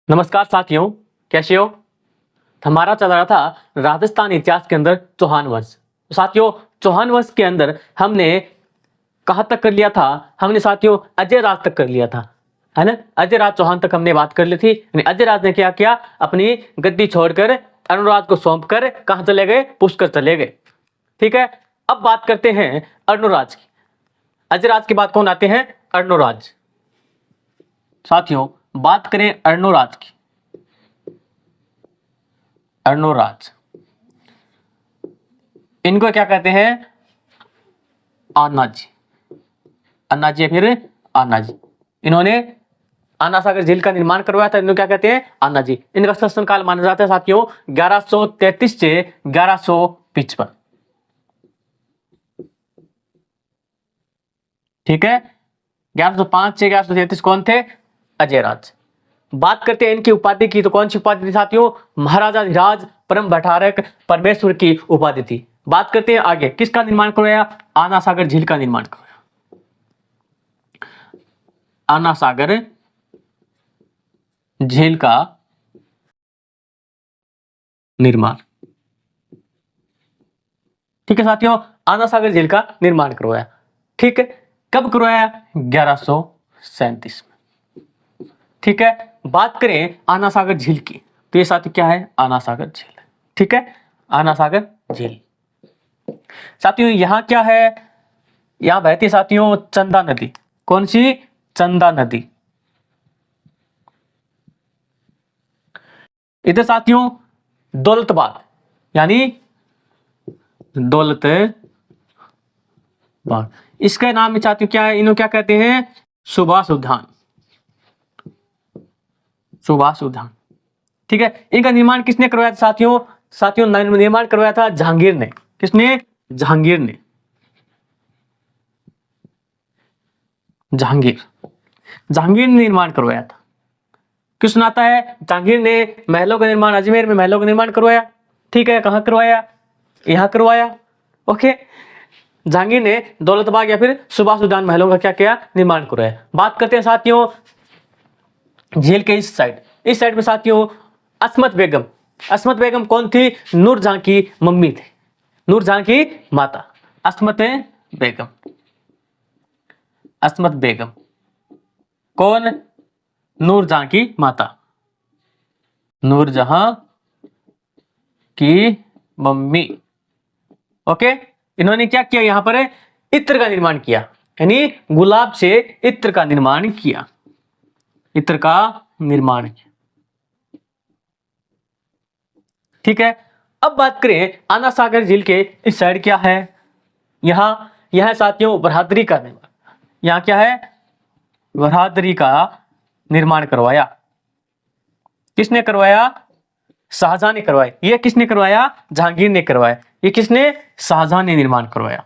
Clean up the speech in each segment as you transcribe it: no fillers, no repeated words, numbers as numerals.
नमस्कार साथियों, कैसे हो। हमारा चल रहा था राजस्थान इतिहास के अंदर चौहान वंश। साथियों, चौहान वंश के अंदर हमने कहाँ तक कर लिया था? हमने साथियों अजय राज तक कर लिया था, है ना। अजय राज चौहान तक हमने बात कर ली थी। अजय राज ने क्या किया? अपनी गद्दी छोड़कर अनुराज को सौंप कर कहाँ चले गए? पुष्कर चले गए। ठीक है, अब बात करते हैं अर्णोराज की। अजय राज के बाद कौन आते हैं? अर्णोराज। साथियों, बात करें अर्णोराज की। अर्णोराज, इनको क्या कहते हैं? आनाजी। अन्नाजी या फिर आनाजी। इन्होंने आना सागर झील का निर्माण करवाया था। इनको क्या कहते हैं? आनाजी। इनका शासन काल माना जाता है साथियों 1133 से 1155। ठीक है, 1105 से 1133 कौन थे? अजय राज। बात करते हैं इनकी उपाधि की, तो कौन सी उपाधि थी साथियों? महाराजा धीराज परम भट्टारक परमेश्वर की उपाधि थी। बात करते हैं आगे, किसका निर्माण करवाया? आना सागर झील का निर्माण करवाया। आना सागर झील का निर्माण। ठीक है साथियों, आना सागर झील का निर्माण करवाया। ठीक है, कब करवाया? 1137 में। ठीक है, बात करें आना सागर झील की, तो ये साथी क्या है? आना सागर झील। ठीक है, आना सागर झील। साथियों यहां क्या है? यहां बहती है साथियों चंदा नदी। कौन सी? चंदा नदी। इधर साथियों दौलतबाग, यानी दौलत बाग। इसका नाम भी साथियों क्या है? इन्हों क्या कहते हैं? सुभाष उद्यान। सुभाष उद्यान। ठीक है, इनका निर्माण किसने करवाया था साथियों? साथियों निर्माण करवाया था जहांगीर ने। किसने? जहांगीर ने। जहांगीर ने निर्माण करवाया था। क्यों सुनाता है? जहांगीर ने महलों का निर्माण, अजमेर में महलों का निर्माण करवाया। ठीक है, कहां करवाया? यहां करवाया। ओके, जहांगीर ने दौलतबाग या फिर सुभाष उद्यान महलों का क्या किया? निर्माण करवाया। बात करते हैं साथियों झील के इस साइड में साथियों अस्मत बेगम। अस्मत बेगम कौन थी? नूरजहां की मम्मी थी, नूरजहां की माता। अस्मत बेगम। अस्मत बेगम कौन? नूरजहां की माता, नूरजहां की मम्मी। ओके, इन्होंने क्या किया? यहां पर इत्र का निर्माण किया, यानी गुलाब से इत्र का निर्माण किया। इत्र का निर्माण किया। ठीक है, अब बात करें आना सागर झील के इस साइड क्या है? यहां साथियों बरहादरी का निर्माण। यहां क्या है? बरहादरी का निर्माण करवाया। किसने करवाया? शाहजहां ने करवाया। ये किसने करवाया? जहांगीर ने करवाया। ये किसने? शाहजहां ने निर्माण करवाया।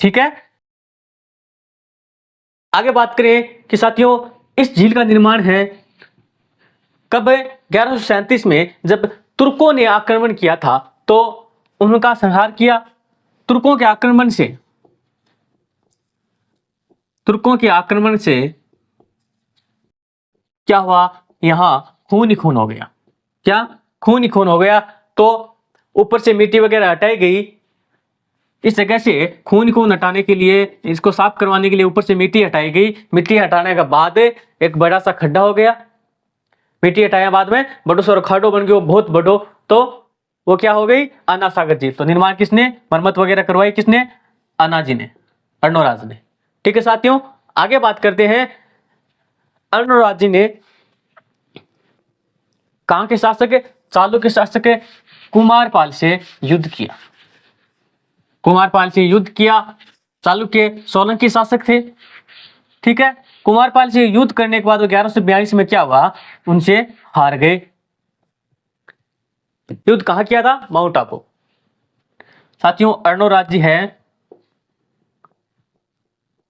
ठीक है, आगे बात करें कि साथियों इस झील का निर्माण है कब? 1137 में, जब तुर्कों ने आक्रमण किया था तो उनका संहार किया। तुर्कों के आक्रमण से क्या हुआ? यहां खून ही खून हो गया। क्या? खून ही खून हो गया। तो ऊपर से मिट्टी वगैरह हटाई गई। इस जगह से खून खून हटाने के लिए, इसको साफ करवाने के लिए ऊपर से मिट्टी हटाई गई। मिट्टी हटाने के बाद एक बड़ा सा खड्डा हो गया। मिट्टी हटाया बाद में बड़ो सौ खाडो बन गया, वो बहुत बड़ो। तो वो क्या हो गई? आना सागर झील। तो निर्माण किसने? मरम्मत वगैरह करवाई किसने? आनाजी ने, अर्णोराज ने। ठीक है साथियों, आगे बात करते हैं अर्णोराज जी ने कहां के शासक? चालुक्य शासक कुमारपाल से युद्ध किया। कुमारपाल से युद्ध किया। चालुक्य सोलंकी शासक थे। ठीक है, कुमारपाल से युद्ध करने के बाद 1142 में क्या हुआ? उनसे हार गए। युद्ध कहां किया था? माउंट आबू। साथियों अर्णोराज जी है,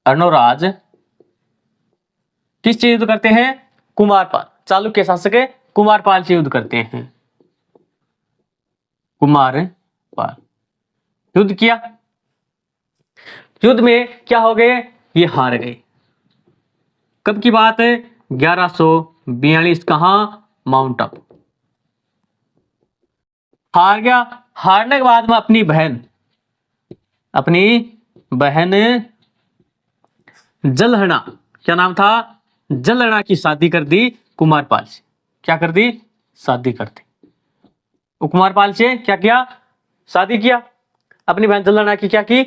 अर्णोराज किससे युद्ध करते हैं? कुमारपाल, चालुक्य शासक कुमारपाल से युद्ध करते हैं। कुमारपाल युद्ध किया। युद्ध में क्या हो गए? ये हार गए। कब की बात है? 1142 कहाँ? माउंट आबू। हार गया। हारने के बाद में अपनी बहन जलहना, क्या नाम था? जलहना की शादी कर दी कुमारपाल से। क्या कर दी? शादी कर दी। वो कुमारपाल से क्या किया? शादी किया। अपनी बहन जलहना की क्या की?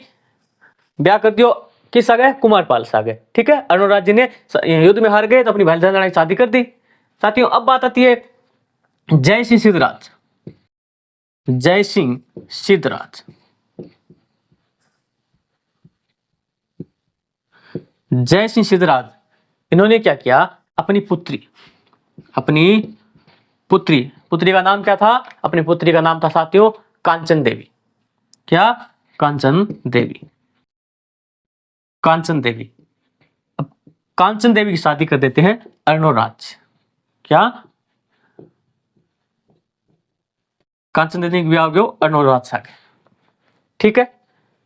ब्याह कर दियो। किस आ गए? कुमारपाल से आ गए। ठीक है, अर्णोराज जी ने युद्ध में हार गए तो अपनी बहन जलहना की शादी कर दी। साथियों अब बात आती है जय सिंह सिद्धराज। जय सिंह सिद्धराज, जय सिंह सिद्धराज, इन्होंने क्या किया? अपनी पुत्री का नाम क्या था? अपनी पुत्री का नाम था साथियों कांचन देवी। क्या? कांचन देवी। कांचन देवी। अब कांचन देवी की शादी कर देते हैं अर्णोराज। क्या? कांचन देवी की ब्याह हो गया अर्णोराज से आगे। ठीक है,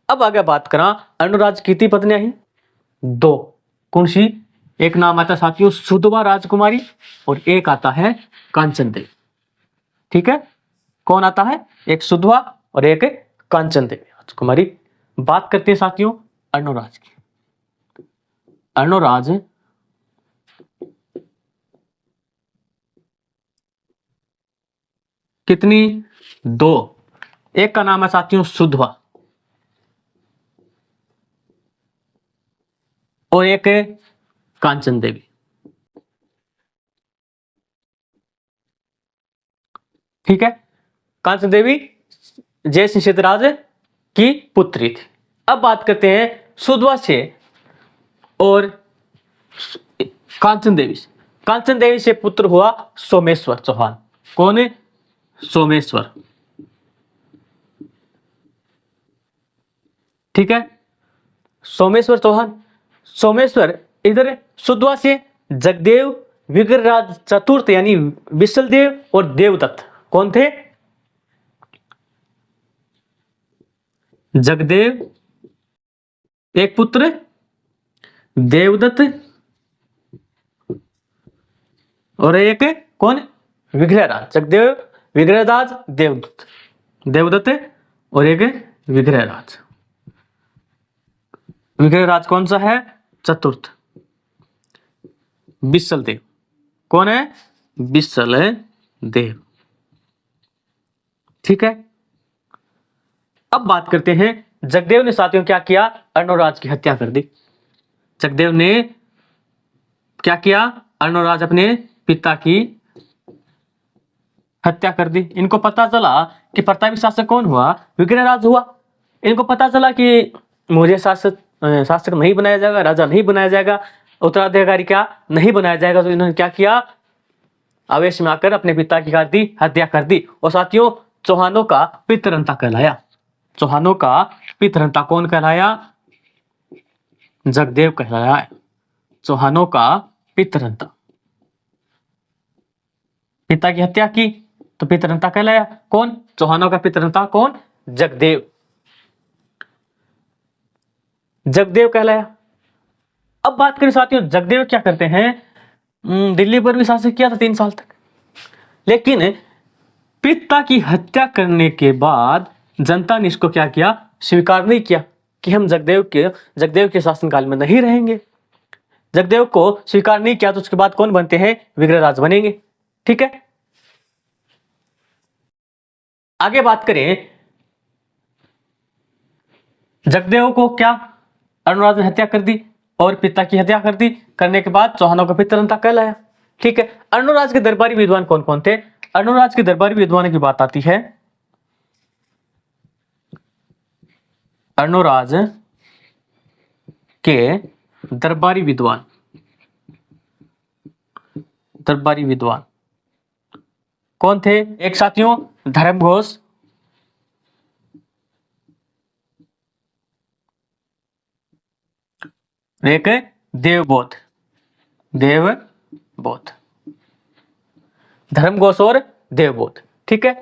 अब आगे बात करा अर्णोराज की कितनी पत्नियां ही? 2। कौन सी? एक नाम आता है साथियों सुधवा राजकुमारी और एक आता है कांचन देवी। ठीक है, कौन आता है? एक सुधवा और एक कांचन देवी राजकुमारी। बात करते हैं साथियों अर्णोराज की। अर्णोराज कितनी? 2। एक का नाम है साथियों सुधवा और एक है कांचन देवी। ठीक है, कांचन देवी जय सिंह सिद्धराज की पुत्री थी। अब बात करते हैं सुधवा से और कांचन देवी से। कांचन देवी से पुत्र हुआ सोमेश्वर चौहान। कौन है? सोमेश्वर। ठीक है, सोमेश्वर चौहान। सोमेश्वर इधर सुधवा से जगदेव, विग्रहराज चतुर्थ यानी विशलदेव और देवदत्त कौन थे? जगदेव एक पुत्र, देवदत्त और एक कौन? विग्रहराज। जगदेव, विग्रहराज, देवदत्त। देवदत्त और एक विग्रहराज। विग्रहराज कौन सा है? चतुर्थ। विशल देव कौन है? विशल देव। ठीक है, अब बात करते हैं जगदेव ने साथियों क्या किया? अर्णोराज की हत्या कर दी। जगदेव ने क्या किया? अर्णोराज अपने पिता की हत्या कर दी। इनको पता चला कि प्रतापी शासक कौन हुआ? विग्रहराज हुआ। इनको पता चला कि मुझे शासक नहीं बनाया जाएगा, राजा नहीं बनाया जाएगा, उत्तराधिकारी क्या नहीं बनाया जाएगा। तो इन्होंने क्या किया? आवेश में आकर अपने पिता की कर दी हत्या कर दी। और साथियों चौहानों का पितरंता कहलाया। चौहानों का पितरंता कौन कहलाया? जगदेव कहलाया। चौहानों का पितरंता। पिता की हत्या की तो पितरंता कहलाया। कौन? चौहानों का पितरंता कौन? जगदेव। जगदेव कहलाया। अब बात करें साथियों जगदेव क्या करते हैं? दिल्ली पर भी शासन किया था 3 साल तक। लेकिन पिता की हत्या करने के बाद जनता ने इसको क्या किया? स्वीकार नहीं किया कि हम जगदेव के शासनकाल में नहीं रहेंगे। जगदेव को स्वीकार नहीं किया तो उसके बाद कौन बनते हैं? विग्रहराज बनेंगे। ठीक है, आगे बात करें जगदेव को क्या अर्णोराज ने हत्या कर दी और पिता की हत्या कर दी। करने के बाद चौहानों का पितरंता कहलाया। ठीक है, अर्णोराज के दरबारी विद्वान कौन कौन थे? अर्णोराज के दरबारी विद्वानों की बात आती है। अर्णोराज के दरबारी विद्वान कौन थे? एक साथियों धर्मघोष, एक देवबोध। धर्मघोष और देवबोध। ठीक है,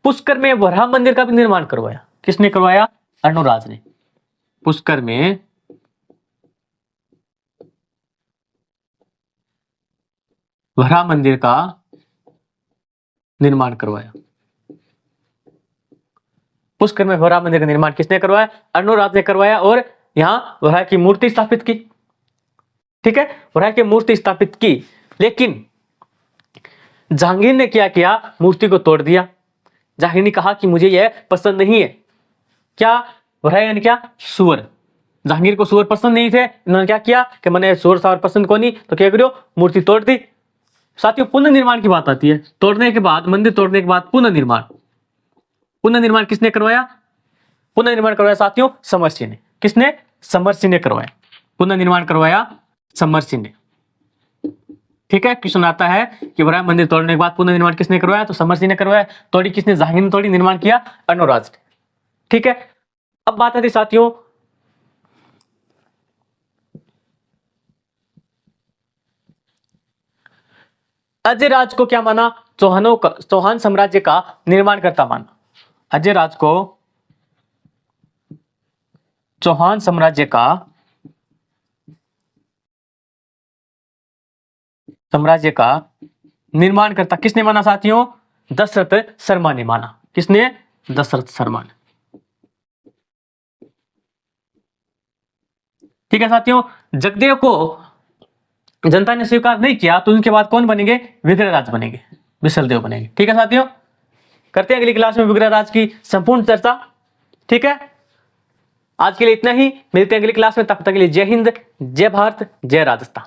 पुष्कर में वराह मंदिर का भी निर्माण करवाया। किसने करवाया? अर्णोराज ने। पुष्कर में वराह मंदिर का निर्माण करवाया। पुष्कर में वराह मंदिर का निर्माण किसने करवाया? अर्णोराज ने करवाया और यहां वराह की मूर्ति स्थापित की। ठीक है, वराह की मूर्ति स्थापित की, लेकिन जहांगीर ने क्या किया? मूर्ति को तोड़ दिया। जहांगीर ने कहा कि मुझे यह पसंद नहीं है। क्या? वराह यानी क्या? सुअर। जहांगीर को सुअर पसंद नहीं थे, इन्होंने क्या किया कि मैंने सुअर सावर पसंद को नहीं, तो क्या करो? मूर्ति तोड़ दी। साथियों, पुनर्निर्माण की बात आती है। तोड़ने के बाद, मंदिर तोड़ने के बाद पुनर्निर्माण, पुनर्निर्माण किसने करवाया? पुनर्निर्माण करवाया साथियों समरसिंह ने। किसने? समरसिंह ने करवाया। पुनर्निर्माण करवाया समरसिंह ने। ठीक है, क्वेश्चन आता है कि वराह मंदिर तोड़ने के बाद पुनर्निर्माण किसने करवाया? तो समरसिंह ने करवाया। तोड़ी किसने? जहांगीर ने तोड़ी। निर्माण किया अर्णोराज ने। ठीक है, अब बात आती साथियों अजय राज को क्या माना? चौहान साम्राज्य का निर्माण करता माना। अजय राज को चौहान साम्राज्य का निर्माण करता किसने माना साथियों? दशरथ शर्मा ने माना। किसने? दशरथ शर्मा ने। ठीक है साथियों, जगदेव को जनता ने स्वीकार नहीं किया, तो उनके बाद कौन बनेंगे? विग्रहराज बनेंगे, विशलदेव बनेंगे। ठीक है साथियों, करते हैं अगली क्लास में विग्रहराज की संपूर्ण चर्चा। ठीक है, आज के लिए इतना ही। मिलते हैं अगली क्लास में, तब तक के लिए जय हिंद, जय भारत, जय राजस्थान।